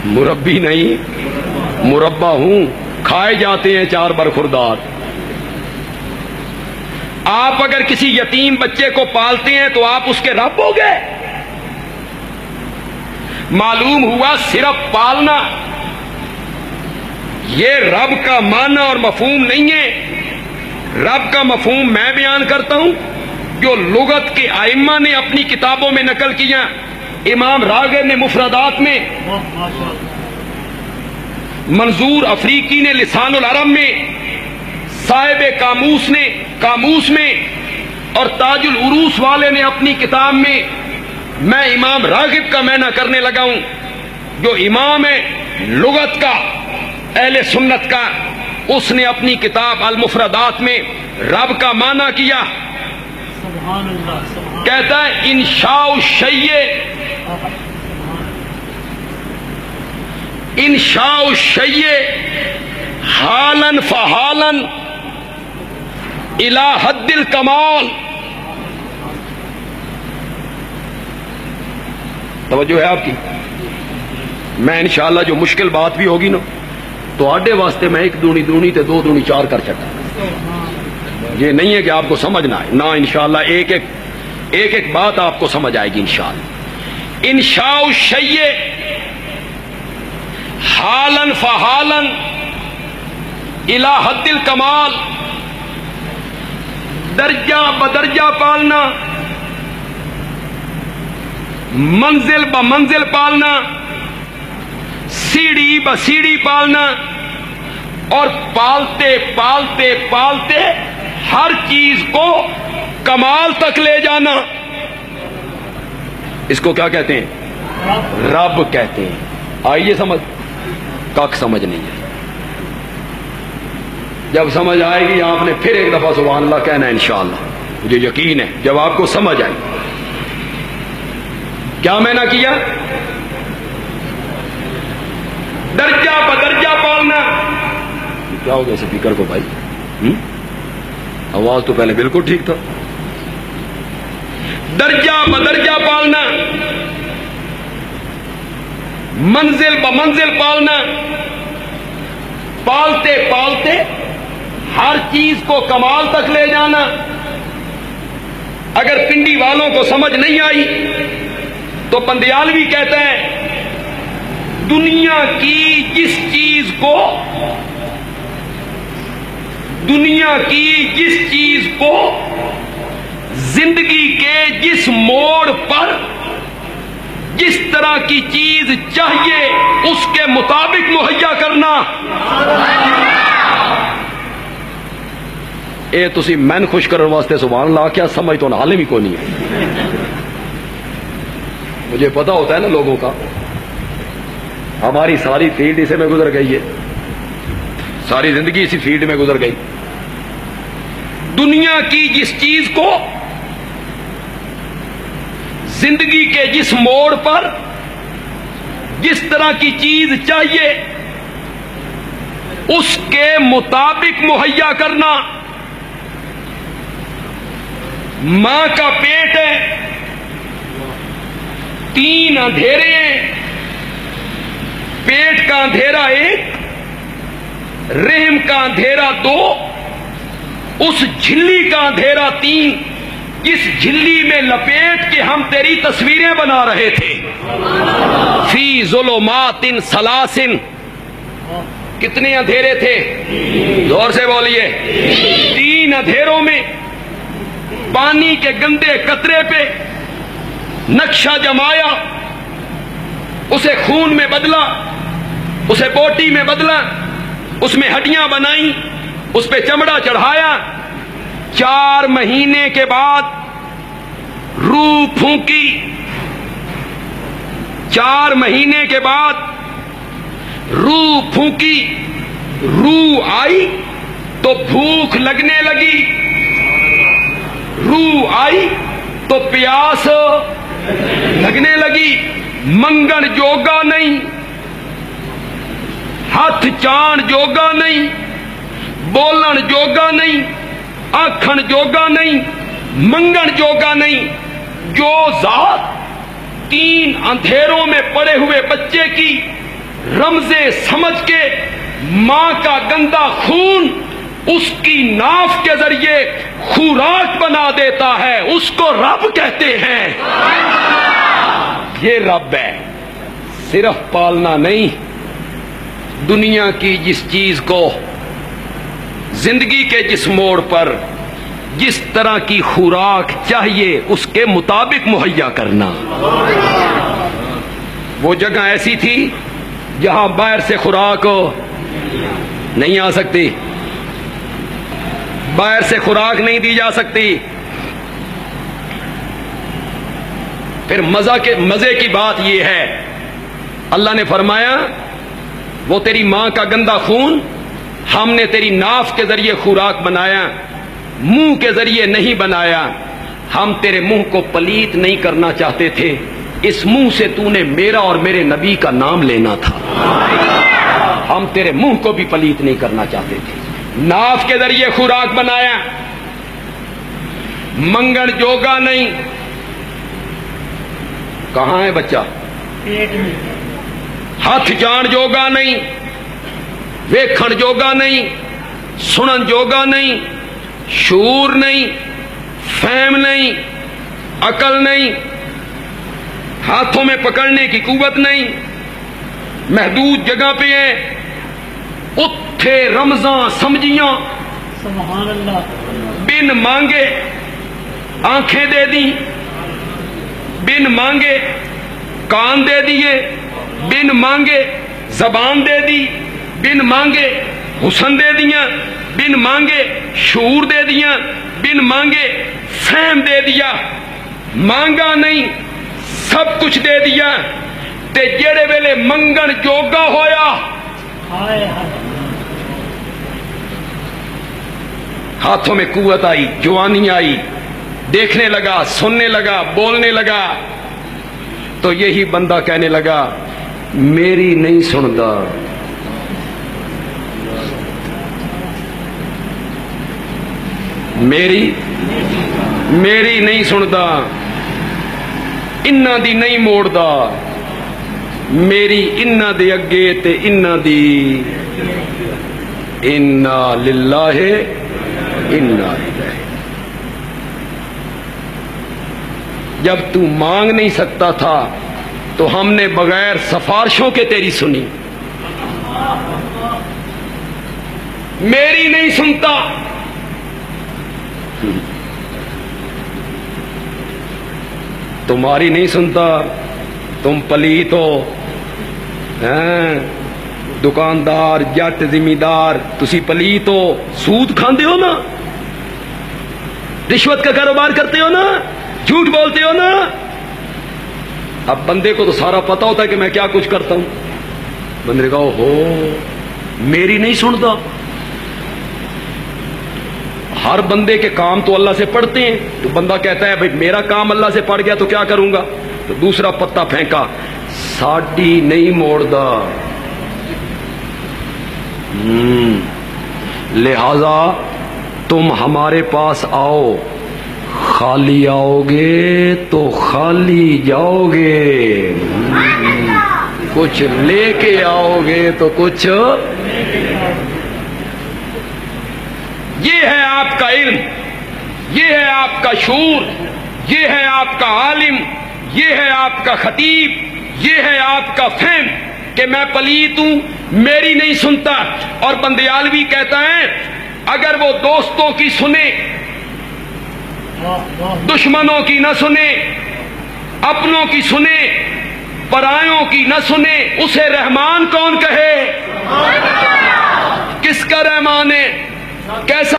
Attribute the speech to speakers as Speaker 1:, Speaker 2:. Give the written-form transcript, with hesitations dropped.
Speaker 1: مربی نہیں مربع ہوں، کھائے جاتے ہیں چار برخوردار۔ آپ اگر کسی یتیم بچے کو پالتے ہیں تو آپ اس کے رب ہو گئے۔ معلوم ہوا صرف پالنا یہ رب کا معنی اور مفہوم نہیں ہے۔ رب کا مفہوم میں بیان کرتا ہوں جو لغت کے ائمہ نے اپنی کتابوں میں نقل کیا۔ امام راغب نے مفردات میں، منظور افریقی نے لسان العرب میں، صاحب قاموس میں اور تاج العروس والے نے اپنی کتاب میں امام راغب کا معنی کرنے لگا ہوں جو امام ہے لغت کا، اہل سنت کا۔ اس نے اپنی کتاب المفردات میں رب کا معنی کیا۔
Speaker 2: سبحان اللہ، سبحان
Speaker 1: کہتا ہے انشاء الشیء حالن فحالن الی حد الکمال۔ توجہ ہے آپ کی؟ میں انشاءاللہ جو مشکل بات بھی ہوگی نا تو آڈے واسطے میں ایک دونی دونی تے دو دونی چار کر چکا۔ یہ نہیں ہے کہ آپ کو سمجھنا ہے، نہ انشاءاللہ ایک ایک بات آپ کو سمجھ آئے گی انشاءاللہ۔ انشاء الشیء حالن فحالن الی حد الکمال، درجہ بدرجہ پالنا، منزل بمنزل پالنا، سیڑھی بسیڑھی پالنا، اور پالتے پالتے پالتے ہر چیز کو کمال تک لے جانا۔ اس کو کیا کہتے ہیں؟ رب کہتے ہیں۔ آئیے سمجھ، کک سمجھ نہیں ہے۔ جب سمجھ آئے گی آپ نے پھر ایک دفعہ سبحان اللہ کہنا ہے انشاءاللہ، مجھے یقین ہے جب آپ کو سمجھ آئے۔ کیا میں نے کیا؟ درجہ بدرجہ پالنا۔ کیا ہو گیا سپیکر کو بھائی؟ آواز تو پہلے بالکل ٹھیک تھا۔ درجہ بدرجہ پالنا، منزل بمنزل پالنا، پالتے پالتے ہر چیز کو کمال تک لے جانا۔ اگر پنڈی والوں کو سمجھ نہیں آئی تو پندیالوی کہتا ہے دنیا کی جس چیز کو زندگی کے جس موڑ پر جس طرح کی چیز چاہیے اس کے مطابق مہیا کرنا۔ اے تسی مین خوش کرنے واسطے سبحان اللہ کیا سمجھ تو عالم ہی کو نہیں ہے۔ مجھے پتا ہوتا ہے نا لوگوں کا، ہماری ساری فیلڈ اسے میں گزر گئی ہے، ساری زندگی اسی فیلڈ میں گزر گئی۔ دنیا کی جس چیز کو زندگی کے جس موڑ پر جس طرح کی چیز چاہیے اس کے مطابق مہیا کرنا۔ ماں کا پیٹ ہے، 3 اندھیرے ہیں، پیٹ کا اندھیرا 1، رحم کا اندھیرا 2، اس جھلی کا اندھیرا 3، جس جھلی میں لپیٹ کے ہم تیری تصویریں بنا رہے تھے۔ فی ظلمات ثلاث، کتنے اندھیرے تھے؟ زور سے بولیے۔ 3 اندھیروں میں پانی کے گندے قطرے پہ نقشہ جمایا، اسے خون میں بدلا، اسے بوٹی میں بدلا، اس میں ہڈیاں بنائیں، اس پہ چمڑا چڑھایا۔ 4 مہینے کے بعد روح پھونکی، 4 مہینے کے بعد روح پھونکی، روح آئی تو بھوک لگنے لگی، روح آئی تو پیاس لگنے لگی۔ منگن جوگا نہیں، ہاتھ چان جوگا نہیں، بولن جوگا نہیں، آنکھن جوگا نہیں، منگن جوگا نہیں۔ جو ذات 3 اندھیروں میں پڑے ہوئے بچے کی رمزے سمجھ کے ماں کا گندا خون اس کی ناف کے ذریعے خوراک بنا دیتا ہے، اس کو رب کہتے ہیں۔ یہ رب ہے، صرف پالنا نہیں، دنیا کی جس چیز کو زندگی کے جس موڑ پر جس طرح کی خوراک چاہیے اس کے مطابق مہیا کرنا۔ وہ جگہ ایسی تھی جہاں باہر سے خوراک نہیں آ سکتی، باہر سے خوراک نہیں دی جا سکتی۔ پھر مزے کی بات یہ ہے، اللہ نے فرمایا وہ تیری ماں کا گندا خون ہم نے تیری ناف کے ذریعے خوراک بنایا، منہ کے ذریعے نہیں بنایا۔ ہم تیرے منہ کو پلیت نہیں کرنا چاہتے تھے، اس منہ سے تو نے میرا اور میرے نبی کا نام لینا تھا۔ ہم تیرے منہ کو بھی پلیت نہیں کرنا چاہتے تھے، ناف کے ذریعے خوراک بنایا، منگن جوگا نہیں۔ کہاں ہے بچہ؟
Speaker 2: پیٹ میں۔
Speaker 1: ہاتھ جان جوگا نہیں، ویکھن جوگا نہیں، سنن جوگا نہیں، شعور نہیں، فہم نہیں، عقل نہیں، ہاتھوں میں پکڑنے کی قوت نہیں، محدود جگہ پہ ہے۔ اتھے رمضاں سمجھیاں،
Speaker 2: سبحان اللہ۔
Speaker 1: بن مانگے آنکھیں دے دی، بن مانگے کان دے دیے، بن مانگے زبان دے دی، بن مانگے حسن دے دیا، بن مانگے شعور دے دیا، بن مانگے فہم دے دیا۔ مانگا نہیں، سب کچھ دے دیا، تے جڑے ویلے منگن جوگا ہویا
Speaker 2: ہائے ہائے۔
Speaker 1: ہاتھوں میں قوت آئی، جوانی آئی، دیکھنے لگا، سننے لگا، بولنے لگا، تو یہی بندہ کہنے لگا میری نہیں سندا، میری نہیں سندا، انہاں دی نہیں موڑدا، میری انہاں دے اگے تے انہاں دی انا للہ انا الیہ۔ جب تو مانگ نہیں سکتا تھا تو ہم نے بغیر سفارشوں کے تیری سنی، میری نہیں سنتا۔ تمہاری نہیں سنتا، تم پلیت ہو، دکاندار جٹ زمیندار تسی پلیت ہو، سود کھاندے ہو نا، رشوت کا کاروبار کرتے ہو نا، جھوٹ بولتے ہو نا۔ اب بندے کو تو سارا پتا ہوتا ہے کہ میں کیا کچھ کرتا ہوں، بندے کہا ہو میری نہیں سنتا۔ ہر بندے کے کام تو اللہ سے پڑھتے ہیں، تو بندہ کہتا ہے بھائی میرا کام اللہ سے پڑھ گیا تو کیا کروں گا، تو دوسرا پتا پھینکا ساڈی نہیں موڑدا، لہذا تم ہمارے پاس آؤ، خالی آؤ گے تو خالی جاؤ گے، کچھ لے کے آؤ گے تو کچھ۔ یہ ہے آپ کا علم، یہ ہے آپ کا شعور، یہ ہے آپ کا عالم، یہ ہے آپ کا خطیب، یہ ہے آپ کا فہم کہ میں پلیت ہوں، میری نہیں سنتا۔ اور بندیالوی کہتا ہے اگر وہ دوستوں کی سنے، دشمنوں کی نہ سنے، اپنوں کی سنے، پرایوں کی نہ سنے، اسے رحمان کون کہے؟ کس کا رحمان ہے؟ کیسا